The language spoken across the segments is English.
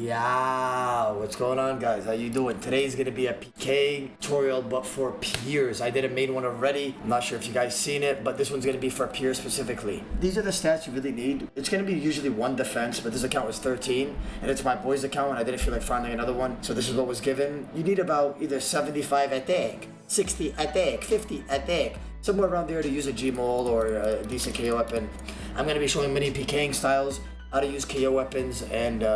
Yeah, what's going on, guys? How you doing? Today's gonna be a PK tutorial, but for peers. I did a main one already. I'm not sure if you guys seen it, but this one's gonna be for peers specifically. These are the stats you really need. It's gonna be usually one defense, but this account was 13, and it's my boy's account, and I didn't feel like finding another one, so this is what was given. You need about either 75 attack, 60 attack, 50 attack, somewhere around there to use a G-Mole or a decent KO weapon. I'm gonna be showing many PKing styles, how to use KO weapons, and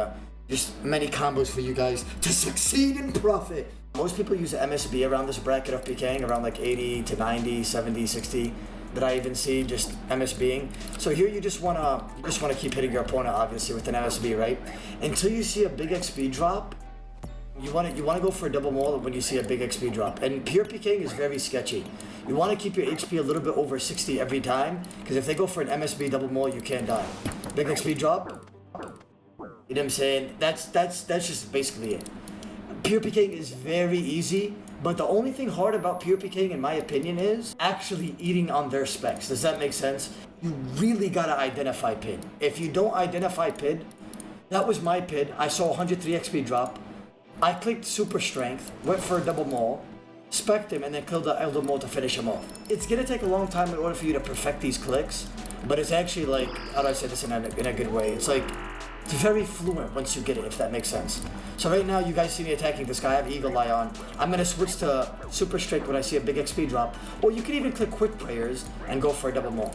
just many combos for you guys to succeed and profit. Most people use MSB around this bracket of PKing, around like 80 to 90, 70, 60 that I even see just MSBing. So here you just wanna keep hitting your opponent, obviously, with an MSB, right? Until you see a big XP drop, you wanna go for a double mole when you see a big XP drop. And pure PKing is very sketchy. You wanna keep your HP a little bit over 60 every time, because if they go for an MSB double mole, you can't die. Big XP drop. You know what I'm saying? That's just basically it. Pure PKing is very easy, but the only thing hard about pure PKing, in my opinion, is actually eating on their specs. Does that make sense? You really gotta identify PID. If you don't identify PID, that was my PID. I saw 103 XP drop. I clicked super strength, went for a double mole, spec'd him, and then killed the elder mole to finish him off. It's gonna take a long time in order for you to perfect these clicks, but it's actually like, how do I say this in a good way? It's like, it's very fluent once you get it, if that makes sense. So right now, you guys see me attacking this guy. I have Eagle Eye on. I'm gonna switch to super straight when I see a big XP drop. Or you can even click quick prayers and go for a double mole.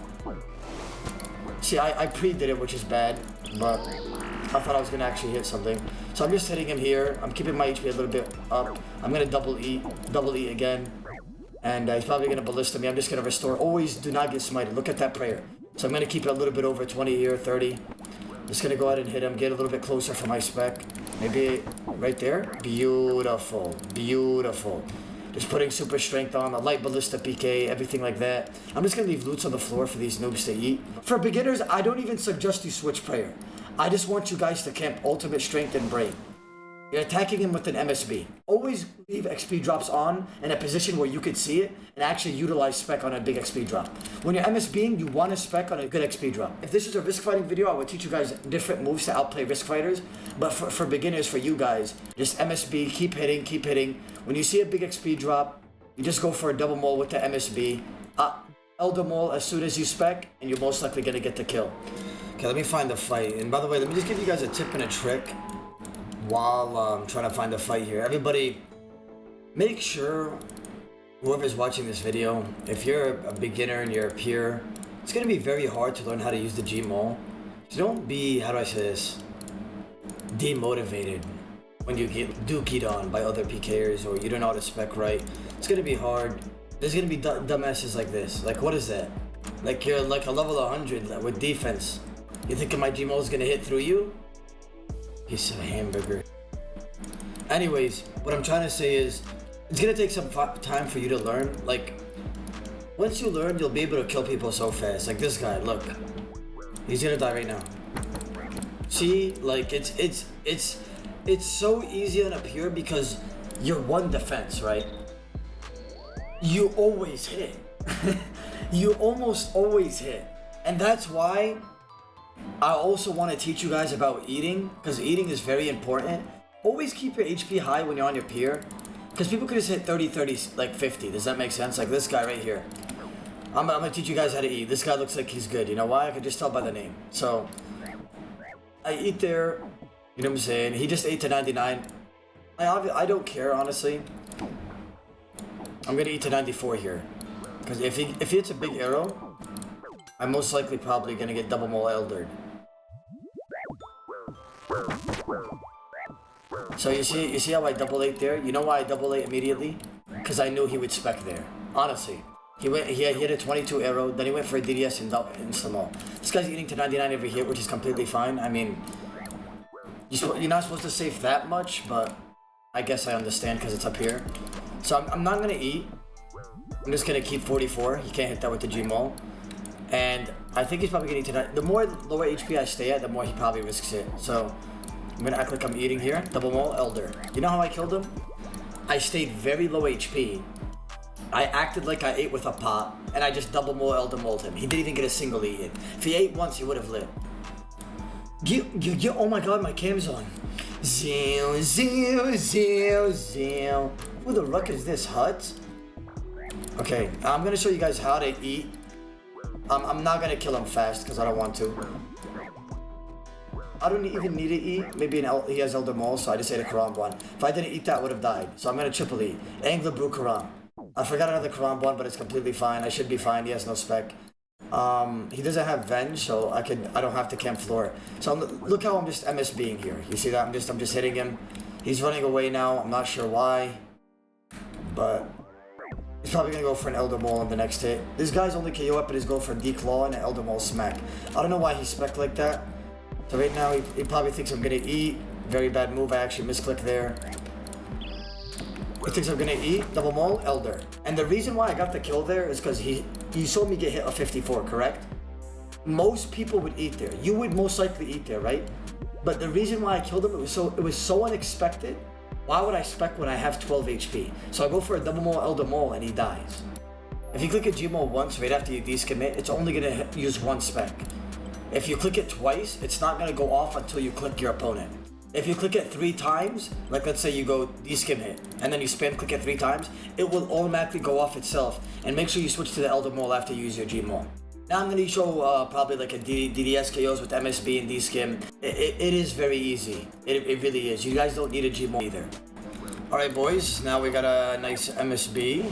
See, I pre-did it, which is bad, but I thought I was gonna actually hit something. So I'm just hitting him here. I'm keeping my HP a little bit up. I'm gonna double E again. And he's probably gonna ballista me. I'm just gonna restore. Always do not get smited. Look at that prayer. So I'm gonna keep it a little bit over 20 here, 30. Just gonna go ahead and hit him, get a little bit closer for my spec. Maybe right there. Beautiful, beautiful. Just putting super strength on, a light ballista PK, everything like that. I'm just gonna leave loots on the floor for these noobs to eat. For beginners, I don't even suggest you switch prayer. I just want you guys to camp ultimate strength and brain. You're attacking him with an MSB. Always leave XP drops on in a position where you could see it and actually utilize spec on a big XP drop. When you're MSBing, you want to spec on a good XP drop. If this is a risk fighting video, I would teach you guys different moves to outplay risk fighters. But for beginners, for you guys, just MSB, keep hitting, keep hitting. When you see a big XP drop, you just go for a double mole with the MSB. Elder mole as soon as you spec, and you're most likely gonna get the kill. Okay, let me find the fight. And by the way, let me just give you guys a tip and a trick while I'm trying to find a fight here. Everybody, make sure whoever's watching this video, if you're a beginner and you're a peer, it's gonna be very hard to learn how to use the G-Mole. So don't be, how do I say this, demotivated when you get dookied on by other PKers or you don't know how to spec right. It's gonna be hard. There's gonna be dumbasses like this. Like, what is that? Like, you're like a level 100 with defense. You thinking my G-Mole is gonna hit through you? Piece of a hamburger. Anyways, what I'm trying to say is, it's gonna take some time for you to learn. Like, once you learn, you'll be able to kill people so fast. Like this guy, look, he's gonna die right now. See, like it's so easy on a pure because you're one defense, right? You always hit. You almost always hit, and that's why I also want to teach you guys about eating, because eating is very important. Always keep your HP high when you're on your pier, because people could just hit 30, like 50. Does that make sense? Like this guy right here. I'm gonna teach you guys how to eat. This guy looks like he's good. You know why? I can just tell by the name. So I eat there. You know what I'm saying? He just ate to 99. I don't care, honestly. I'm gonna eat to 94 here, because if he hits a big arrow, I'm most likely probably gonna get double mole eldered. So you see how I double ate there? You know why I double ate immediately? Because I knew he would spec there. Honestly. He hit a 22 arrow, then he went for a DDS and insta-mole. This guy's eating to 99 over here, which is completely fine. I mean, you're not supposed to save that much, but I guess I understand because it's up here. So I'm not gonna eat. I'm just gonna keep 44. He can't hit that with the G-Mole. And I think he's probably gonna eat tonight. The more lower HP I stay at, the more he probably risks it. So I'm gonna act like I'm eating here. Double mole, elder. You know how I killed him? I stayed very low HP. I acted like I ate with a pot, and I just double mole, elder moled him. He didn't even get a single eat. If he ate once, he would have lived. Oh my god, my cam's on. Zeal, zeal, zeal, zeal. Who the ruck is this, Hut? Okay, I'm gonna show you guys how to eat. I'm not gonna kill him fast because I don't want to. I don't even need to eat. Maybe he has Elder Maul, so I just ate a Karam one. If I didn't eat that, I would have died. So I'm gonna triple eat. Angler Brew Karam. I forgot another Karam one, but it's completely fine. I should be fine. He has no spec. He doesn't have Venge, so I don't have to camp floor. So look how I'm just MSBing here. You see that? I'm just hitting him. He's running away now. I'm not sure why, but he's probably gonna go for an Elder Maul on the next hit. This guy's only KO weapon is go for a Declaw and an Elder Maul smack. I don't know why he spec like that. So right now he probably thinks I'm gonna eat. Very bad move. I actually misclicked there. He thinks I'm gonna eat. Double Maul, Elder. And the reason why I got the kill there is because you saw me get hit a 54, correct? Most people would eat there. You would most likely eat there, right? But the reason why I killed him, it was so unexpected. Why would I spec when I have 12 HP? So I go for a Double Maul, Elder Maul, and he dies. If you click a Gmaul once right after you discommit, it's only gonna use one spec. If you click it twice, it's not gonna go off until you click your opponent. If you click it 3 times, like let's say you go deskim hit, and then you spam click it 3 times, it will automatically go off itself. And make sure you switch to the Elder Maul after you use your Gmaul. Now I'm gonna show probably like a DDS KOs with MSB and deskim. It is very easy. It really is. You guys don't need a Gmaul either. Alright boys, now we got a nice MSB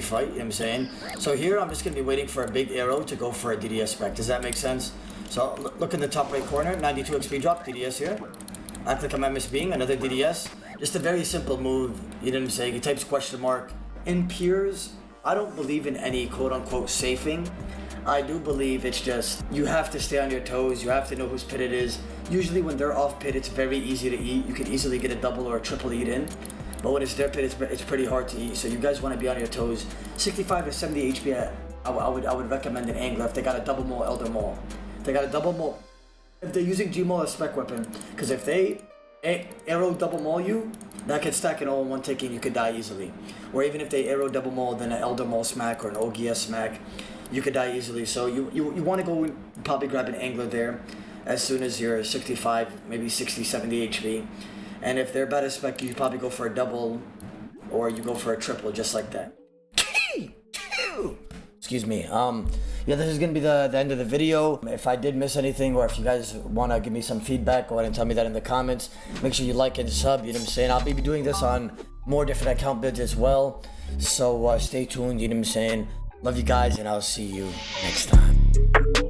fight, you know what I'm saying? So here I'm just gonna be waiting for a big arrow to go for a DDS spec. Does that make sense? So look in the top right corner, 92 XP drop, DDS here. I click on MSBing, another DDS. Just a very simple move, you know what I'm saying? He types question mark. In peers, I don't believe in any quote unquote safing. I do believe it's just, you have to stay on your toes, you have to know whose pit it is. Usually when they're off pit, it's very easy to eat. You can easily get a double or a triple eat in. But when it's their pit, it's pretty hard to eat. So you guys want to be on your toes. 65 to 70 HP, I would recommend an angler if they got a Double Maul, Elder Maul. If they got a Double Maul, if they're using Gmaul as spec weapon, because if they arrow Double Maul you, that can stack an all-in-one tick and you could die easily. Or even if they arrow Double Maul, then an Elder Maul smack or an OGS smack, you could die easily. So you want to go and probably grab an angler there as soon as you're 65, maybe 60, 70 HP. And if they're better spec, you probably go for a double or you go for a triple just like that. Excuse me. Yeah, this is gonna be the end of the video. If I did miss anything or if you guys wanna give me some feedback, go ahead and tell me that in the comments. Make sure you like and sub, you know what I'm saying? I'll be doing this on more different account builds as well. So stay tuned, you know what I'm saying? Love you guys and I'll see you next time.